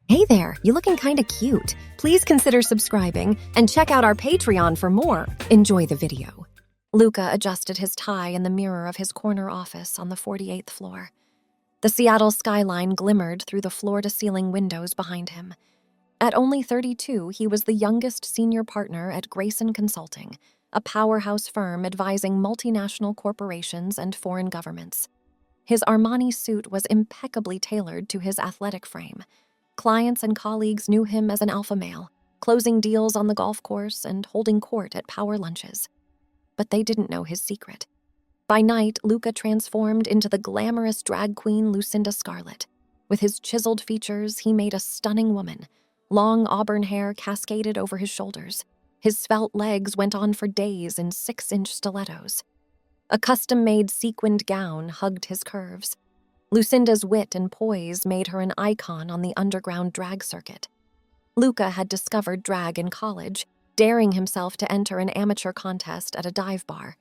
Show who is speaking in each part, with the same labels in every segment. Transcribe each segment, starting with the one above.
Speaker 1: Hey there, you looking kinda cute. Please consider subscribing and check out our Patreon for more. Enjoy the video. Luca adjusted his tie in the mirror of his corner office on the 48th floor. The Seattle skyline glimmered through the floor-to-ceiling windows behind him. At only 32, he was the youngest senior partner at Grayson Consulting, a powerhouse firm advising multinational corporations and foreign governments. His Armani suit was impeccably tailored to his athletic frame. Clients and colleagues knew him as an alpha male, closing deals on the golf course and holding court at power lunches. But they didn't know his secret. By night, Luca transformed into the glamorous drag queen Lucinda Scarlett. With his chiseled features, he made a stunning woman. Long auburn hair cascaded over his shoulders. His svelte legs went on for days in 6-inch stilettos. A custom-made sequined gown hugged his curves. Lucinda's wit and poise made her an icon on the underground drag circuit. Luca had discovered drag in college, daring himself to enter an amateur contest at a dive bar.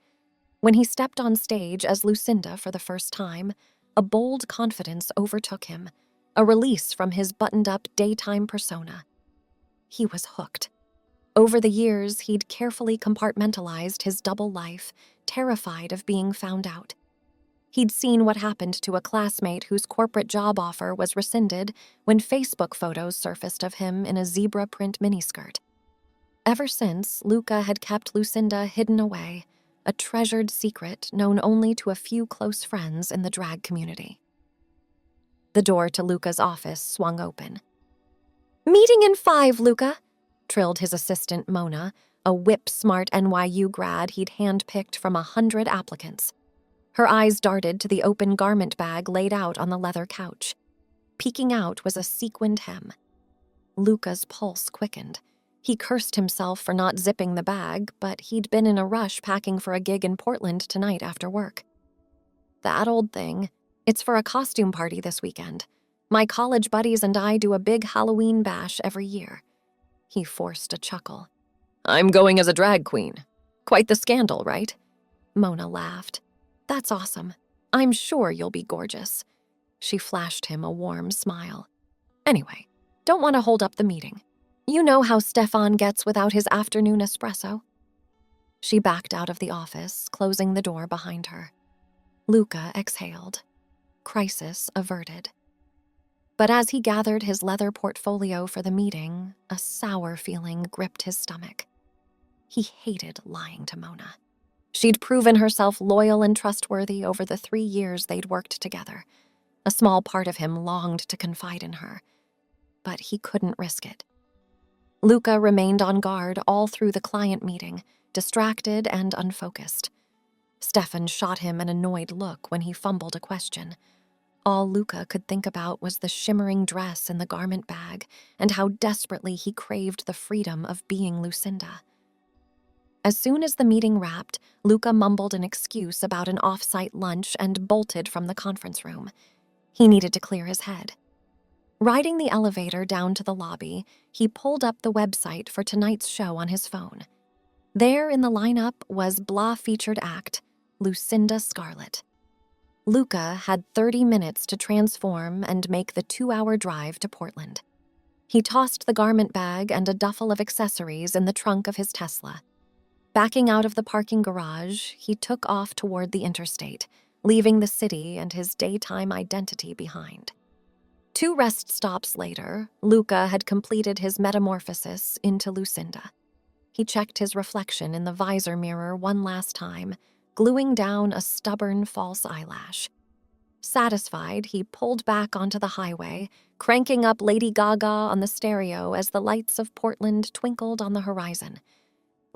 Speaker 1: When he stepped on stage as Lucinda for the first time, a bold confidence overtook him, a release from his buttoned-up daytime persona. He was hooked. Over the years, he'd carefully compartmentalized his double life, terrified of being found out. He'd seen what happened to a classmate whose corporate job offer was rescinded when Facebook photos surfaced of him in a zebra print miniskirt. Ever since, Luca had kept Lucinda hidden away, a treasured secret known only to a few close friends in the drag community. The door to Luca's office swung open. "Meeting in 5, Luca," trilled his assistant Mona, a whip-smart NYU grad he'd handpicked from 100 applicants. Her eyes darted to the open garment bag laid out on the leather couch. Peeking out was a sequined hem. Luca's pulse quickened. He cursed himself for not zipping the bag, but he'd been in a rush packing for a gig in Portland tonight after work. "That old thing. It's for a costume party this weekend. My college buddies and I do a big Halloween bash every year." He forced a chuckle. "I'm going as a drag queen. Quite the scandal, right?" Mona laughed. "That's awesome. I'm sure you'll be gorgeous." She flashed him a warm smile. "Anyway, don't want to hold up the meeting. You know how Stefan gets without his afternoon espresso." She backed out of the office, closing the door behind her. Luca exhaled. Crisis averted. But as he gathered his leather portfolio for the meeting, a sour feeling gripped his stomach. He hated lying to Mona. She'd proven herself loyal and trustworthy over the 3 years they'd worked together. A small part of him longed to confide in her, but he couldn't risk it. Luca remained on guard all through the client meeting, distracted and unfocused. Stefan shot him an annoyed look when he fumbled a question. All Luca could think about was the shimmering dress in the garment bag and how desperately he craved the freedom of being Lucinda. As soon as the meeting wrapped, Luca mumbled an excuse about an off-site lunch and bolted from the conference room. He needed to clear his head. Riding the elevator down to the lobby, he pulled up the website for tonight's show on his phone. There in the lineup was blah featured act, Lucinda Scarlett. Luca had 30 minutes to transform and make the 2-hour drive to Portland. He tossed the garment bag and a duffel of accessories in the trunk of his Tesla. Backing out of the parking garage, he took off toward the interstate, leaving the city and his daytime identity behind. 2 rest stops later, Luca had completed his metamorphosis into Lucinda. He checked his reflection in the visor mirror one last time, gluing down a stubborn false eyelash. Satisfied, he pulled back onto the highway, cranking up Lady Gaga on the stereo as the lights of Portland twinkled on the horizon.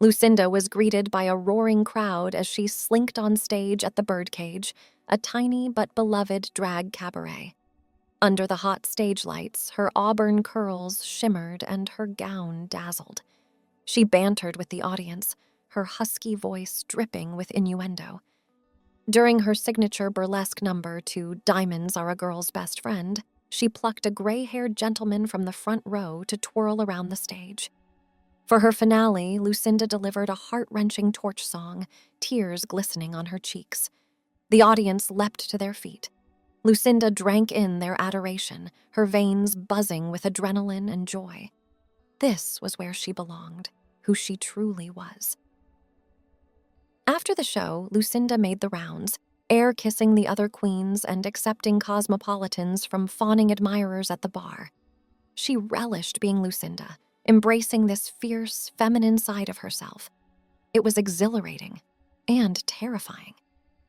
Speaker 1: Lucinda was greeted by a roaring crowd as she slinked on stage at the Birdcage, a tiny but beloved drag cabaret. Under the hot stage lights, her auburn curls shimmered and her gown dazzled. She bantered with the audience, her husky voice dripping with innuendo. During her signature burlesque number to "Diamonds Are a Girl's Best Friend," she plucked a gray-haired gentleman from the front row to twirl around the stage. For her finale, Lucinda delivered a heart-wrenching torch song, tears glistening on her cheeks. The audience leapt to their feet. Lucinda drank in their adoration, her veins buzzing with adrenaline and joy. This was where she belonged, who she truly was. After the show, Lucinda made the rounds, air-kissing the other queens and accepting cosmopolitans from fawning admirers at the bar. She relished being Lucinda, embracing this fierce, feminine side of herself. It was exhilarating and terrifying,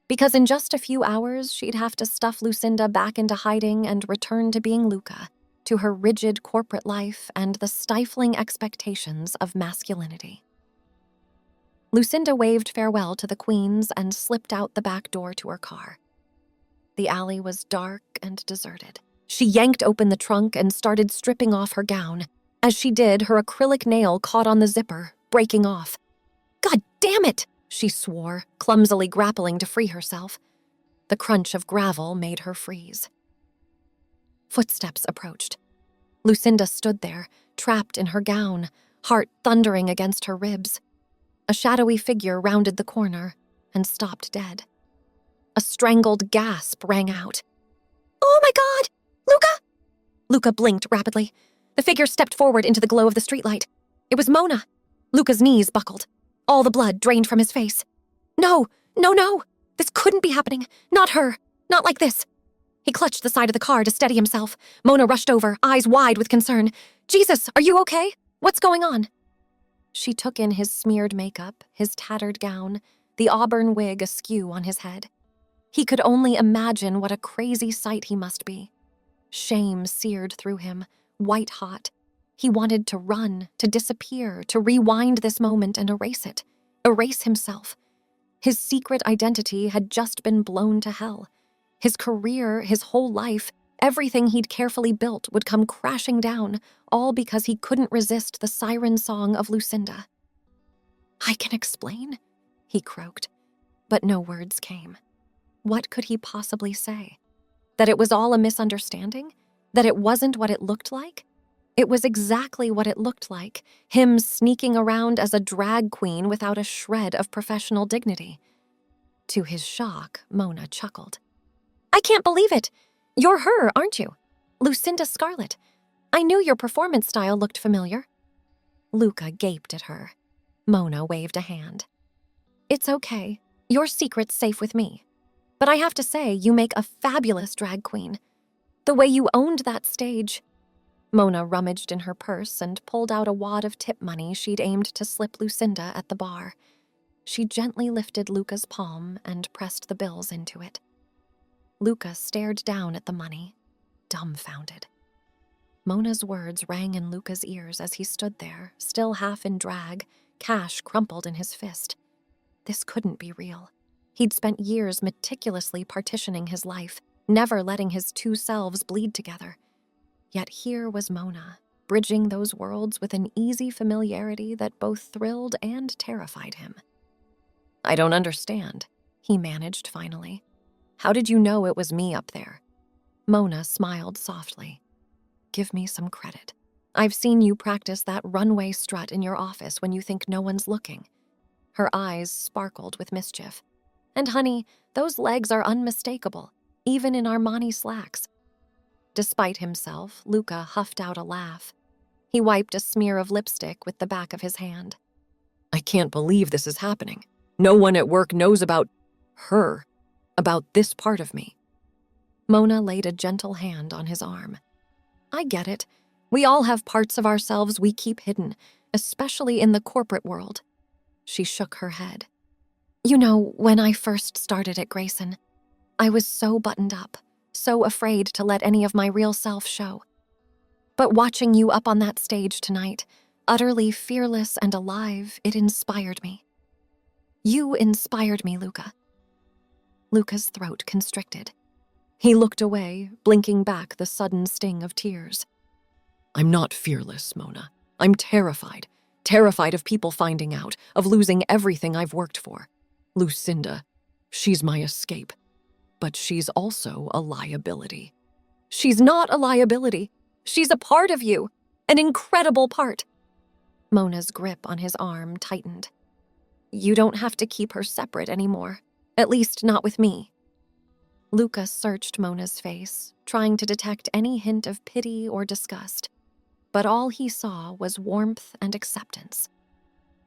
Speaker 1: because in just a few hours, she'd have to stuff Lucinda back into hiding and return to being Luca, to her rigid corporate life and the stifling expectations of masculinity. Lucinda waved farewell to the queens and slipped out the back door to her car. The alley was dark and deserted. She yanked open the trunk and started stripping off her gown. As she did, her acrylic nail caught on the zipper, breaking off. "God damn it!" she swore, clumsily grappling to free herself. The crunch of gravel made her freeze. Footsteps approached. Lucinda stood there, trapped in her gown, heart thundering against her ribs. A shadowy figure rounded the corner and stopped dead. A strangled gasp rang out. "Oh my God! Luca!" Luca blinked rapidly. The figure stepped forward into the glow of the streetlight. It was Mona. Luca's knees buckled. All the blood drained from his face. No! This couldn't be happening. Not her. Not like this. He clutched the side of the car to steady himself. Mona rushed over, eyes wide with concern. "Jesus, are you okay? What's going on?" She took in his smeared makeup, his tattered gown, the auburn wig askew on his head. He could only imagine what a crazy sight he must be. Shame seared through him, white hot. He wanted to run, to disappear, to rewind this moment and erase it. Erase himself. His secret identity had just been blown to hell. His career, his whole life, everything he'd carefully built would come crashing down, all because he couldn't resist the siren song of Lucinda. "I can explain," he croaked, but no words came. What could he possibly say? That it was all a misunderstanding? That it wasn't what it looked like? It was exactly what it looked like, him sneaking around as a drag queen without a shred of professional dignity. To his shock, Mona chuckled. "I can't believe it! You're her, aren't you? Lucinda Scarlet. I knew your performance style looked familiar." Luca gaped at her. Mona waved a hand. "It's okay. Your secret's safe with me. But I have to say, you make a fabulous drag queen. The way you owned that stage." Mona rummaged in her purse and pulled out a wad of tip money she'd aimed to slip Lucinda at the bar. She gently lifted Luca's palm and pressed the bills into it. Luca stared down at the money, dumbfounded. Mona's words rang in Luca's ears as he stood there, still half in drag, cash crumpled in his fist. This couldn't be real. He'd spent years meticulously partitioning his life, never letting his two selves bleed together. Yet here was Mona, bridging those worlds with an easy familiarity that both thrilled and terrified him. "I don't understand," he managed finally. "How did you know it was me up there?" Mona smiled softly. "Give me some credit. I've seen you practice that runway strut in your office when you think no one's looking." Her eyes sparkled with mischief. "And honey, those legs are unmistakable, even in Armani slacks." Despite himself, Luca huffed out a laugh. He wiped a smear of lipstick with the back of his hand. "I can't believe this is happening. No one at work knows about her, about this part of me." Mona laid a gentle hand on his arm. "I get it. We all have parts of ourselves we keep hidden, especially in the corporate world." She shook her head. "You know, when I first started at Grayson, I was so buttoned up, so afraid to let any of my real self show. But watching you up on that stage tonight, utterly fearless and alive, it inspired me. You inspired me, Luca." Luca's throat constricted. He looked away, blinking back the sudden sting of tears. "I'm not fearless, Mona. I'm terrified. Terrified of people finding out, of losing everything I've worked for. Lucinda, she's my escape. But she's also a liability." "She's not a liability. She's a part of you. An incredible part." Mona's grip on his arm tightened. "You don't have to keep her separate anymore. At least not with me." Luca searched Mona's face, trying to detect any hint of pity or disgust, but all he saw was warmth and acceptance.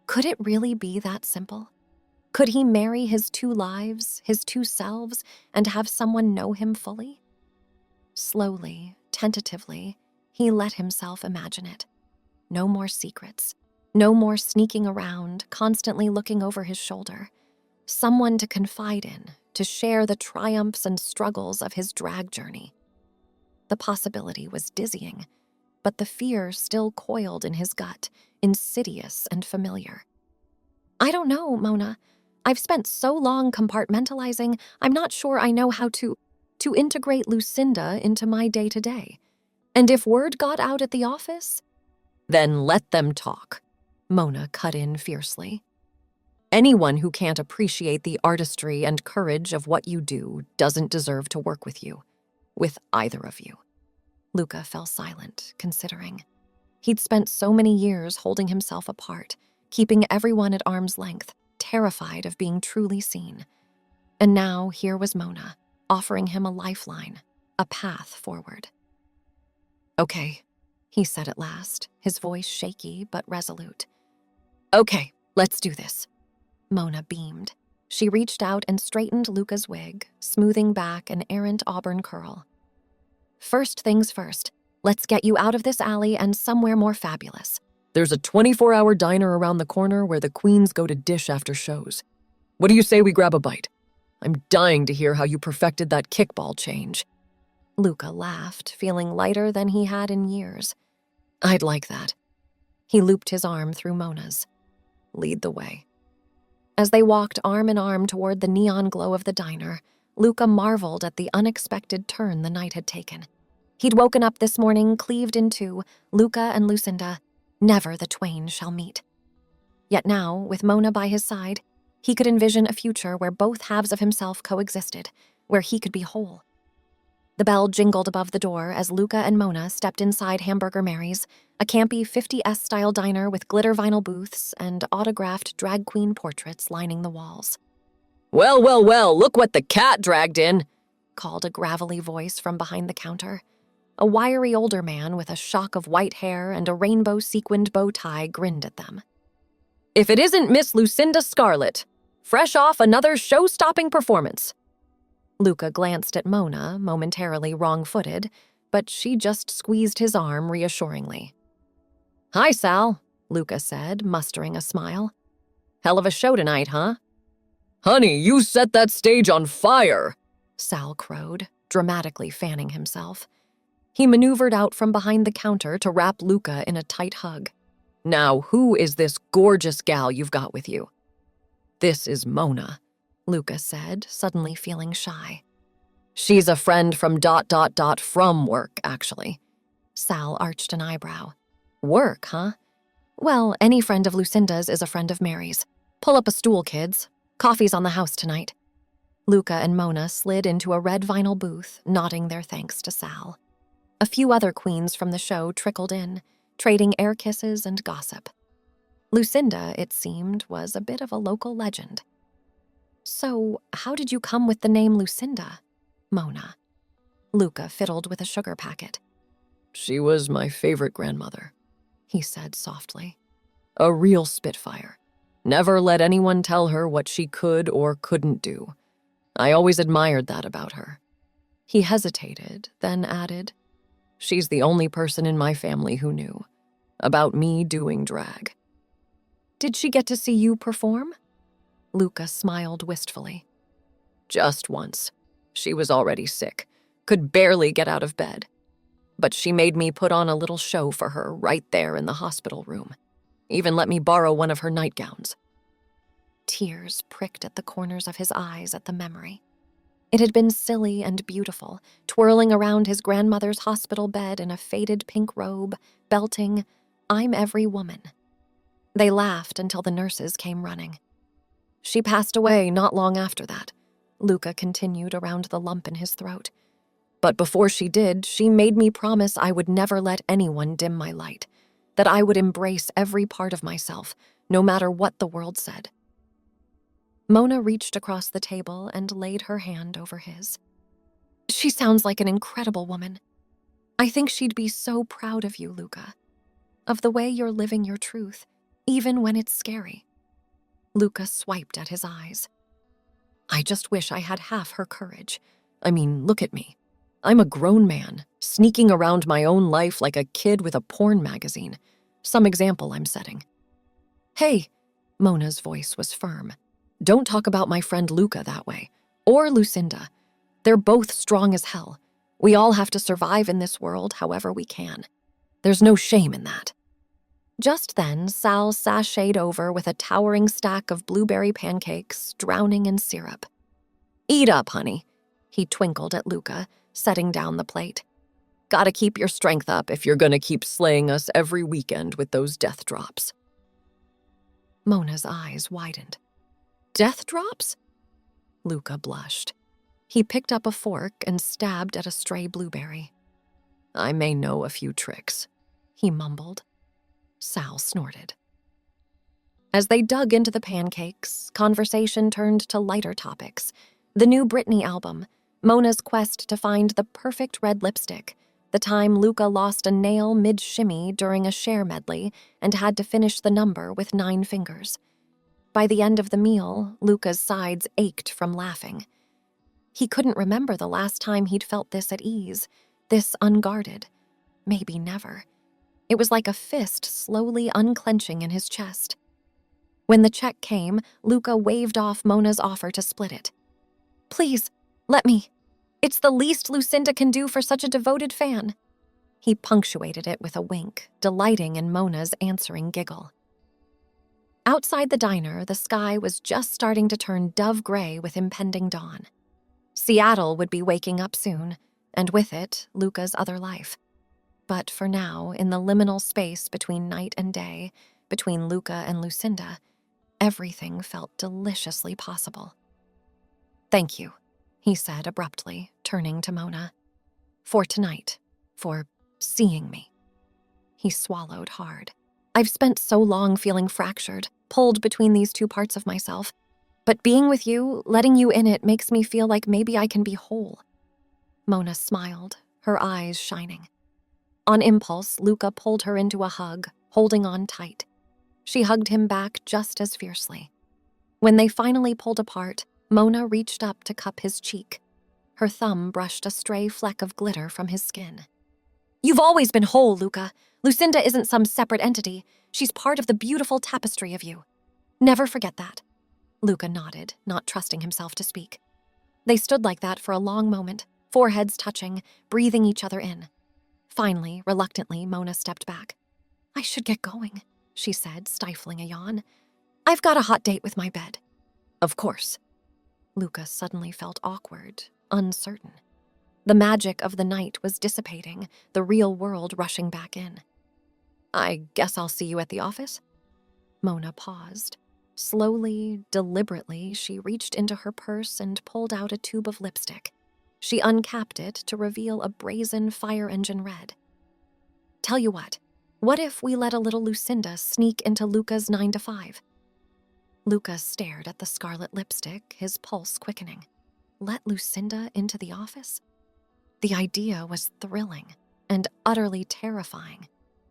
Speaker 1: Could it really be that simple? Could he marry his two lives, his two selves, and have someone know him fully? Slowly, tentatively, he let himself imagine it. No more secrets. No more sneaking around, constantly looking over his shoulder. Someone to confide in, to share the triumphs and struggles of his drag journey. The possibility was dizzying, but the fear still coiled in his gut, insidious and familiar. I don't know, Mona. I've spent so long compartmentalizing, I'm not sure I know how to integrate Lucinda into my day-to-day. And if word got out at the office, then let them talk, Mona cut in fiercely. Anyone who can't appreciate the artistry and courage of what you do doesn't deserve to work with either of you. Luca fell silent, considering. He'd spent so many years holding himself apart, keeping everyone at arm's length, terrified of being truly seen. And now here was Mona, offering him a lifeline, a path forward. Okay, he said at last, his voice shaky but resolute. Okay, let's do this. Mona beamed. She reached out and straightened Luca's wig, smoothing back an errant auburn curl. First things first, let's get you out of this alley and somewhere more fabulous. There's a 24-hour diner around the corner where the queens go to dish after shows. What do you say we grab a bite? I'm dying to hear how you perfected that kickball change. Luca laughed, feeling lighter than he had in years. I'd like that. He looped his arm through Mona's. Lead the way. As they walked arm in arm toward the neon glow of the diner, Luca marveled at the unexpected turn the night had taken. He'd woken up this morning cleaved in two, Luca and Lucinda. Never the twain shall meet. Yet now, with Mona by his side, he could envision a future where both halves of himself coexisted, where he could be whole. The bell jingled above the door as Luca and Mona stepped inside Hamburger Mary's, a campy 50s-style diner with glitter vinyl booths and autographed drag queen portraits lining the walls. Well, well, well, look what the cat dragged in, called a gravelly voice from behind the counter. A wiry older man with a shock of white hair and a rainbow sequined bow tie grinned at them. If it isn't Miss Lucinda Scarlett, fresh off another show-stopping performance. Luca glanced at Mona, momentarily wrong-footed, but she just squeezed his arm reassuringly. Hi, Sal, Luca said, mustering a smile. Hell of a show tonight, huh? Honey, you set that stage on fire, Sal crowed, dramatically fanning himself. He maneuvered out from behind the counter to wrap Luca in a tight hug. Now, who is this gorgeous gal you've got with you? This is Mona, Luca said, suddenly feeling shy. She's a friend from ... from work, actually. Sal arched an eyebrow. Work, huh? Well, any friend of Lucinda's is a friend of Mary's. Pull up a stool, kids. Coffee's on the house tonight. Luca and Mona slid into a red vinyl booth, nodding their thanks to Sal. A few other queens from the show trickled in, trading air kisses and gossip. Lucinda, it seemed, was a bit of a local legend. So, how did you come with the name Lucinda? Mona. Luca fiddled with a sugar packet. She was my favorite grandmother, he said softly. A real spitfire. Never let anyone tell her what she could or couldn't do. I always admired that about her. He hesitated, then added, She's the only person in my family who knew about me doing drag. Did she get to see you perform? Luca smiled wistfully. Just once. She was already sick, could barely get out of bed. But she made me put on a little show for her right there in the hospital room. Even let me borrow one of her nightgowns. Tears pricked at the corners of his eyes at the memory. It had been silly and beautiful, twirling around his grandmother's hospital bed in a faded pink robe, belting, I'm every woman. They laughed until the nurses came running. She passed away not long after that, Luca continued around the lump in his throat. But before she did, she made me promise I would never let anyone dim my light, that I would embrace every part of myself, no matter what the world said. Mona reached across the table and laid her hand over his. She sounds like an incredible woman. I think she'd be so proud of you, Luca, of the way you're living your truth, even when it's scary. Luca swiped at his eyes. I just wish I had half her courage. I mean, look at me. I'm a grown man, sneaking around my own life like a kid with a porn magazine. Some example I'm setting. Hey, Mona's voice was firm. Don't talk about my friend Luca that way. Or Lucinda. They're both strong as hell. We all have to survive in this world however we can. There's no shame in that. Just then, Sal sashayed over with a towering stack of blueberry pancakes, drowning in syrup. Eat up, honey. He twinkled at Luca, setting down the plate. Gotta keep your strength up if you're gonna keep slaying us every weekend with those death drops. Mona's eyes widened. Death drops? Luca blushed. He picked up a fork and stabbed at a stray blueberry. I may know a few tricks, he mumbled. Sal snorted. As they dug into the pancakes, conversation turned to lighter topics. The new Britney album, Mona's quest to find the perfect red lipstick, the time Luca lost a nail mid-shimmy during a Cher medley and had to finish the number with 9 fingers. By the end of the meal, Luca's sides ached from laughing. He couldn't remember the last time he'd felt this at ease, this unguarded. Maybe never. It was like a fist slowly unclenching in his chest. When the check came, Luca waved off Mona's offer to split it. Please, let me. It's the least Lucinda can do for such a devoted fan. He punctuated it with a wink, delighting in Mona's answering giggle. Outside the diner, the sky was just starting to turn dove gray with impending dawn. Seattle would be waking up soon, and with it, Luca's other life. But for now, in the liminal space between night and day, between Luca and Lucinda, everything felt deliciously possible. Thank you, he said abruptly, turning to Mona. For tonight, for seeing me. He swallowed hard. I've spent so long feeling fractured, pulled between these two parts of myself. But being with you, letting you in it, makes me feel like maybe I can be whole. Mona smiled, her eyes shining. On impulse, Luca pulled her into a hug, holding on tight. She hugged him back just as fiercely. When they finally pulled apart, Mona reached up to cup his cheek. Her thumb brushed a stray fleck of glitter from his skin. You've always been whole, Luca. Lucinda isn't some separate entity. She's part of the beautiful tapestry of you. Never forget that. Luca nodded, not trusting himself to speak. They stood like that for a long moment, foreheads touching, breathing each other in. Finally, reluctantly, Mona stepped back. I should get going, she said, stifling a yawn. I've got a hot date with my bed. Of course. Luca suddenly felt awkward, uncertain. The magic of the night was dissipating, the real world rushing back in. I guess I'll see you at the office? Mona paused. Slowly, deliberately, she reached into her purse and pulled out a tube of lipstick. She uncapped it to reveal a brazen fire engine red. Tell you what if we let a little Lucinda sneak into Luca's 9 to 5? Luca stared at the scarlet lipstick, his pulse quickening. Let Lucinda into the office? The idea was thrilling and utterly terrifying.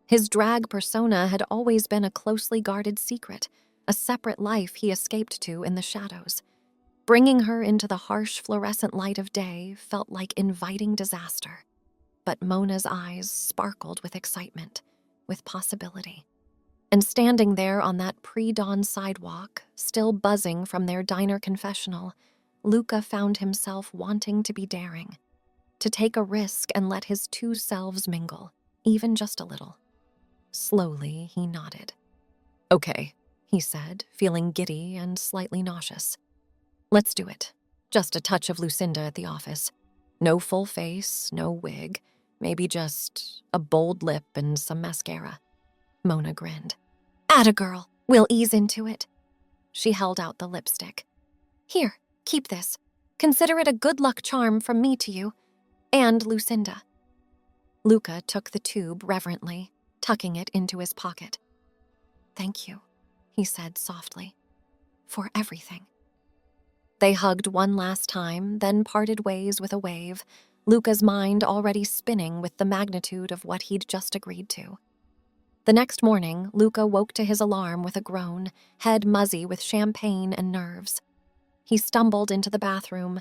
Speaker 1: His drag persona had always been a closely guarded secret, a separate life he escaped to in the shadows. Bringing her into the harsh fluorescent light of day felt like inviting disaster. But Mona's eyes sparkled with excitement, with possibility. And standing there on that pre-dawn sidewalk, still buzzing from their diner confessional, Luca found himself wanting to be daring, to take a risk and let his two selves mingle, even just a little. Slowly, he nodded. Okay, he said, feeling giddy and slightly nauseous. Let's do it. Just a touch of Lucinda at the office. No full face, no wig, maybe just a bold lip and some mascara. Mona grinned. Atta girl, we'll ease into it. She held out the lipstick. Here, keep this. Consider it a good luck charm from me to you. And Lucinda. Luca took the tube reverently, tucking it into his pocket. Thank you, he said softly, for everything. They hugged one last time, then parted ways with a wave, Luca's mind already spinning with the magnitude of what he'd just agreed to. The next morning, Luca woke to his alarm with a groan, head muzzy with champagne and nerves. He stumbled into the bathroom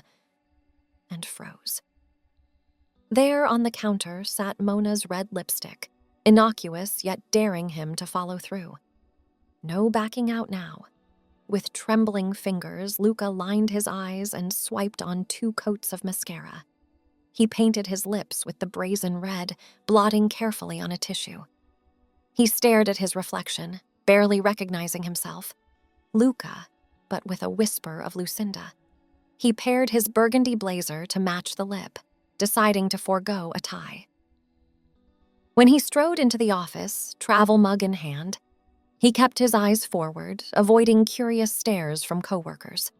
Speaker 1: and froze. There on the counter sat Mona's red lipstick, innocuous yet daring him to follow through. No backing out now. With trembling fingers, Luca lined his eyes and swiped on 2 coats of mascara. He painted his lips with the brazen red, blotting carefully on a tissue. He stared at his reflection, barely recognizing himself. Luca, but with a whisper of Lucinda. He paired his burgundy blazer to match the lip, deciding to forego a tie. When he strode into the office, travel mug in hand, he kept his eyes forward, avoiding curious stares from coworkers.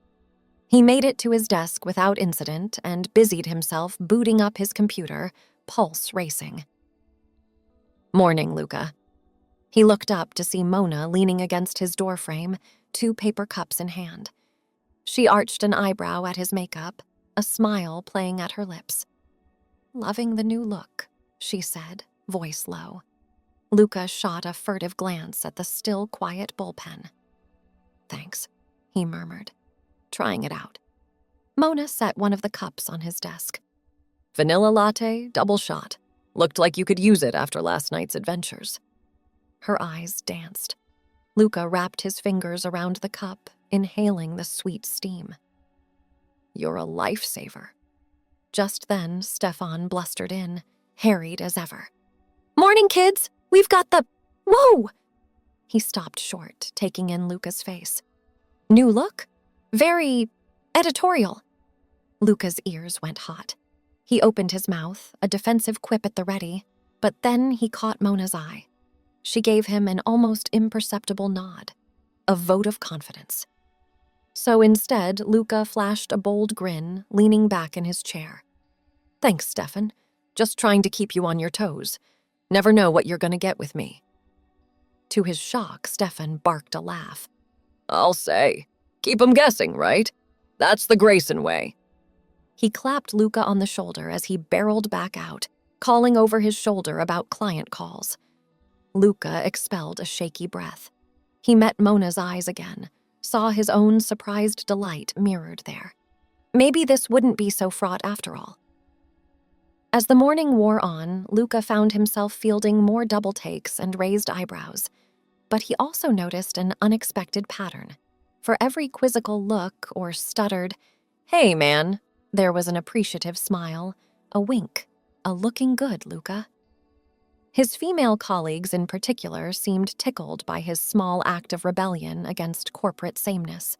Speaker 1: He made it to his desk without incident and busied himself booting up his computer, pulse racing. "Morning, Luca." He looked up to see Mona leaning against his doorframe, 2 paper cups in hand. She arched an eyebrow at his makeup, a smile playing at her lips. "Loving the new look," she said, voice low. Luca shot a furtive glance at the still quiet bullpen. "Thanks," he murmured, trying it out. Mona set one of the cups on his desk. "Vanilla latte, double shot. Looked like you could use it after last night's adventures." Her eyes danced. Luca wrapped his fingers around the cup, inhaling the sweet steam. "You're a lifesaver." Just then, Stefan blustered in, harried as ever. "Morning, kids! We've got the— Whoa!" He stopped short, taking in Luca's face. "New look? Very editorial." Luca's ears went hot. He opened his mouth, a defensive quip at the ready, but then he caught Mona's eye. She gave him an almost imperceptible nod, a vote of confidence. So instead, Luca flashed a bold grin, leaning back in his chair. "Thanks, Stefan. Just trying to keep you on your toes. Never know what you're gonna get with me." To his shock, Stefan barked a laugh. "I'll say. Keep 'em guessing, right? That's the Grayson way." He clapped Luca on the shoulder as he barreled back out, calling over his shoulder about client calls. Luca expelled a shaky breath. He met Mona's eyes again, saw his own surprised delight mirrored there. Maybe this wouldn't be so fraught after all. As the morning wore on, Luca found himself fielding more double takes and raised eyebrows. But he also noticed an unexpected pattern. For every quizzical look or stuttered, "Hey, man," there was an appreciative smile, a wink, a "looking good, Luca." His female colleagues in particular seemed tickled by his small act of rebellion against corporate sameness.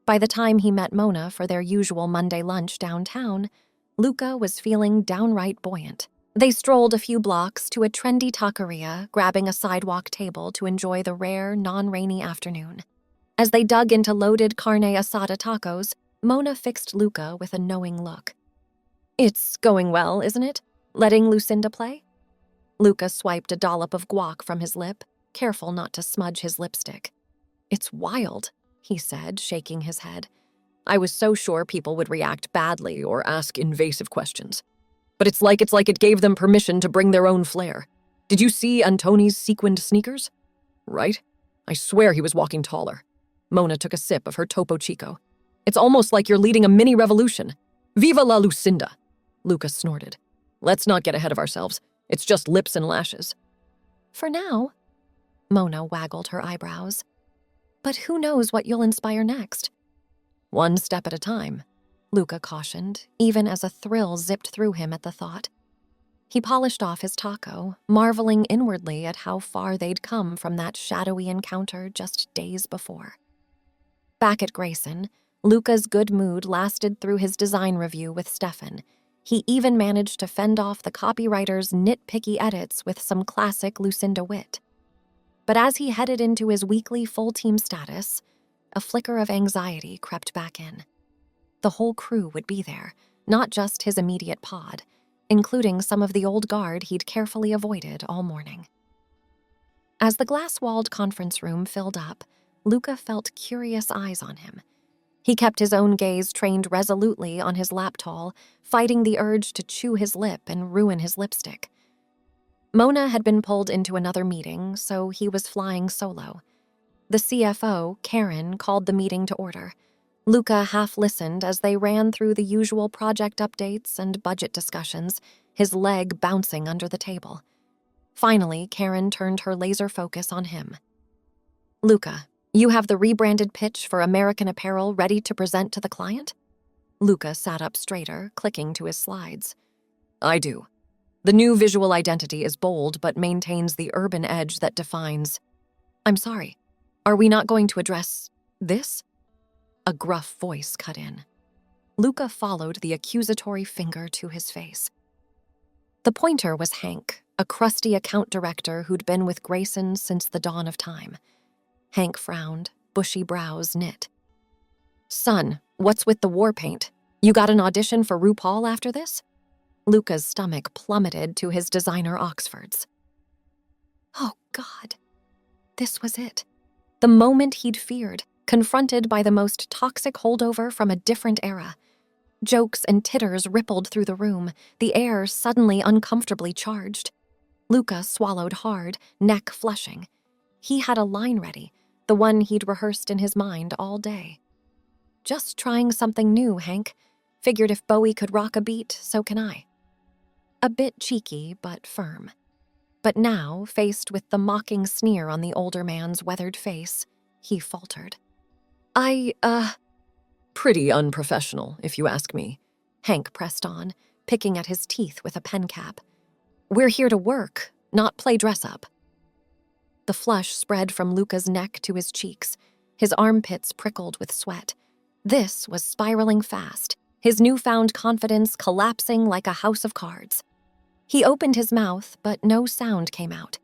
Speaker 1: By the time he met Mona for their usual Monday lunch downtown, Luca was feeling downright buoyant. They strolled a few blocks to a trendy taqueria, grabbing a sidewalk table to enjoy the rare, non-rainy afternoon. As they dug into loaded carne asada tacos, Mona fixed Luca with a knowing look. "It's going well, isn't it? Letting Lucinda play?" Luca swiped a dollop of guac from his lip, careful not to smudge his lipstick. "It's wild," he said, shaking his head. "I was so sure people would react badly or ask invasive questions. But it's like it gave them permission to bring their own flair. Did you see Antoni's sequined sneakers? Right? I swear he was walking taller." Mona took a sip of her Topo Chico. "It's almost like you're leading a mini revolution. Viva la Lucinda!" Luca snorted. "Let's not get ahead of ourselves. It's just lips and lashes." "For now." Mona waggled her eyebrows. "But who knows what you'll inspire next?" "One step at a time," Luca cautioned, even as a thrill zipped through him at the thought. He polished off his taco, marveling inwardly at how far they'd come from that shadowy encounter just days before. Back at Grayson, Luca's good mood lasted through his design review with Stefan. He even managed to fend off the copywriter's nitpicky edits with some classic Lucinda wit. But as he headed into his weekly full-team status, a flicker of anxiety crept back in. The whole crew would be there, not just his immediate pod, including some of the old guard he'd carefully avoided all morning. As the glass-walled conference room filled up, Luca felt curious eyes on him. He kept his own gaze trained resolutely on his lap towel, fighting the urge to chew his lip and ruin his lipstick. Mona had been pulled into another meeting, so he was flying solo. The CFO, Karen, called the meeting to order. Luca half listened as they ran through the usual project updates and budget discussions, his leg bouncing under the table. Finally, Karen turned her laser focus on him. Luca, you have the rebranded pitch for American Apparel ready to present to the client? Luca sat up straighter, clicking to his slides. I do. The new visual identity is bold but maintains the urban edge that defines. I'm sorry, are we not going to address this? A gruff voice cut in. Luca followed the accusatory finger to his face. The pointer was Hank, a crusty account director who'd been with Grayson since the dawn of time. Hank frowned, bushy brows knit. Son, what's with the war paint? You got an audition for RuPaul after this? Luca's stomach plummeted to his designer Oxfords. Oh, God. This was it. The moment he'd feared, confronted by the most toxic holdover from a different era. Jokes and titters rippled through the room, the air suddenly uncomfortably charged. Luca swallowed hard, neck flushing. He had a line ready, the one he'd rehearsed in his mind all day. Just trying something new, Hank. Figured if Bowie could rock a beat, so can I. A bit cheeky, but firm. But now, faced with the mocking sneer on the older man's weathered face, he faltered. Pretty unprofessional, if you ask me. Hank pressed on, picking at his teeth with a pen cap. We're here to work, not play dress-up. The flush spread from Luca's neck to his cheeks. His armpits prickled with sweat. This was spiraling fast, his newfound confidence collapsing like a house of cards. He opened his mouth, but no sound came out.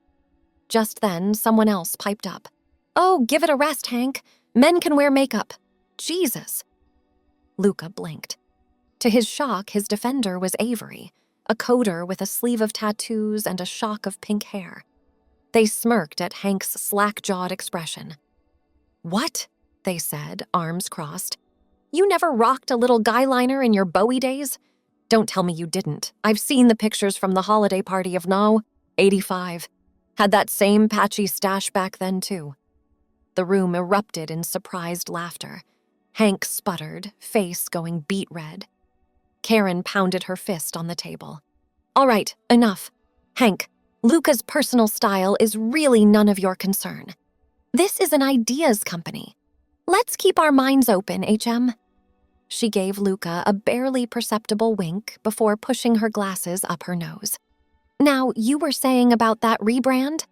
Speaker 1: Just then, someone else piped up. Oh, give it a rest, Hank. Men can wear makeup. Jesus. Luca blinked. To his shock, his defender was Avery, a coder with a sleeve of tattoos and a shock of pink hair. They smirked at Hank's slack-jawed expression. What? They said, arms crossed. You never rocked a little guy liner in your Bowie days? Don't tell me you didn't. I've seen the pictures from the holiday party of No, 85. Had that same patchy stash back then, too. The room erupted in surprised laughter. Hank sputtered, face going beet red. Karen pounded her fist on the table. All right, enough. Hank, Luca's personal style is really none of your concern. This is an ideas company. Let's keep our minds open, HM. She gave Luca a barely perceptible wink before pushing her glasses up her nose. Now, you were saying about that rebrand?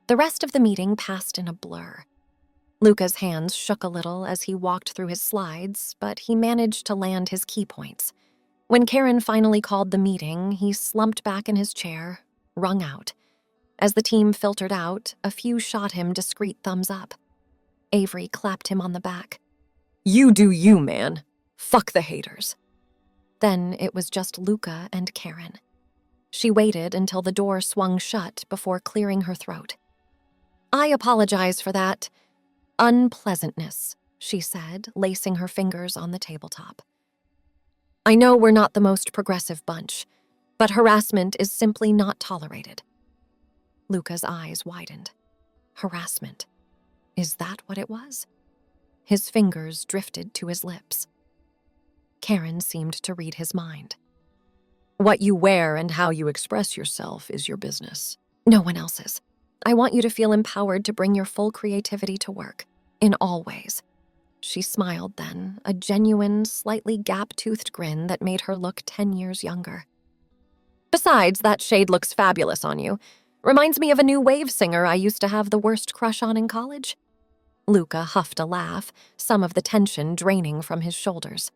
Speaker 1: The rest of the meeting passed in a blur. Luca's hands shook a little as he walked through his slides, but he managed to land his key points. When Karen finally called the meeting, he slumped back in his chair, wrung out. As the team filtered out, a few shot him discreet thumbs up. Avery clapped him on the back. You do you, man. Fuck the haters. Then it was just Luca and Karen. She waited until the door swung shut before clearing her throat. I apologize for that unpleasantness, she said, lacing her fingers on the tabletop. I know we're not the most progressive bunch, but harassment is simply not tolerated. Luca's eyes widened. Harassment. Is that what it was? His fingers drifted to his lips. Karen seemed to read his mind. What you wear and how you express yourself is your business. No one else's. I want you to feel empowered to bring your full creativity to work, in all ways. She smiled then, a genuine, slightly gap-toothed grin that made her look 10 years younger. Besides, that shade looks fabulous on you. Reminds me of a new wave singer I used to have the worst crush on in college. Luca huffed a laugh, some of the tension draining from his shoulders.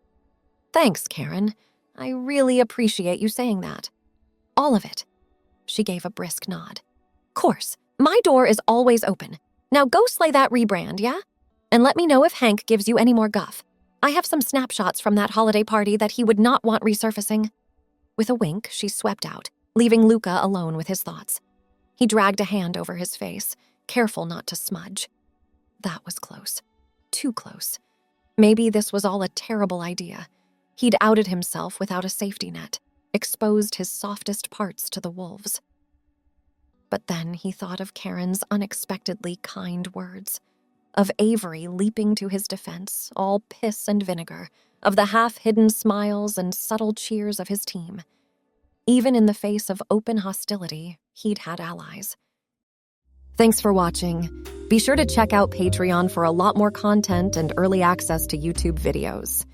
Speaker 1: Thanks, Karen. I really appreciate you saying that. All of it. She gave a brisk nod. Course, my door is always open. Now go slay that rebrand, yeah? And let me know if Hank gives you any more guff. I have some snapshots from that holiday party that he would not want resurfacing. With a wink, she swept out, leaving Luca alone with his thoughts. He dragged a hand over his face, careful not to smudge. That was close. Too close. Maybe this was all a terrible idea. He'd outed himself without a safety net, exposed his softest parts to the wolves. But then he thought of Karen's unexpectedly kind words, of Avery leaping to his defense, all piss and vinegar, of the half-hidden smiles and subtle cheers of his team. Even in the face of open hostility, he'd had allies. Thanks for watching. Be sure to check out Patreon for a lot more content and early access to YouTube videos.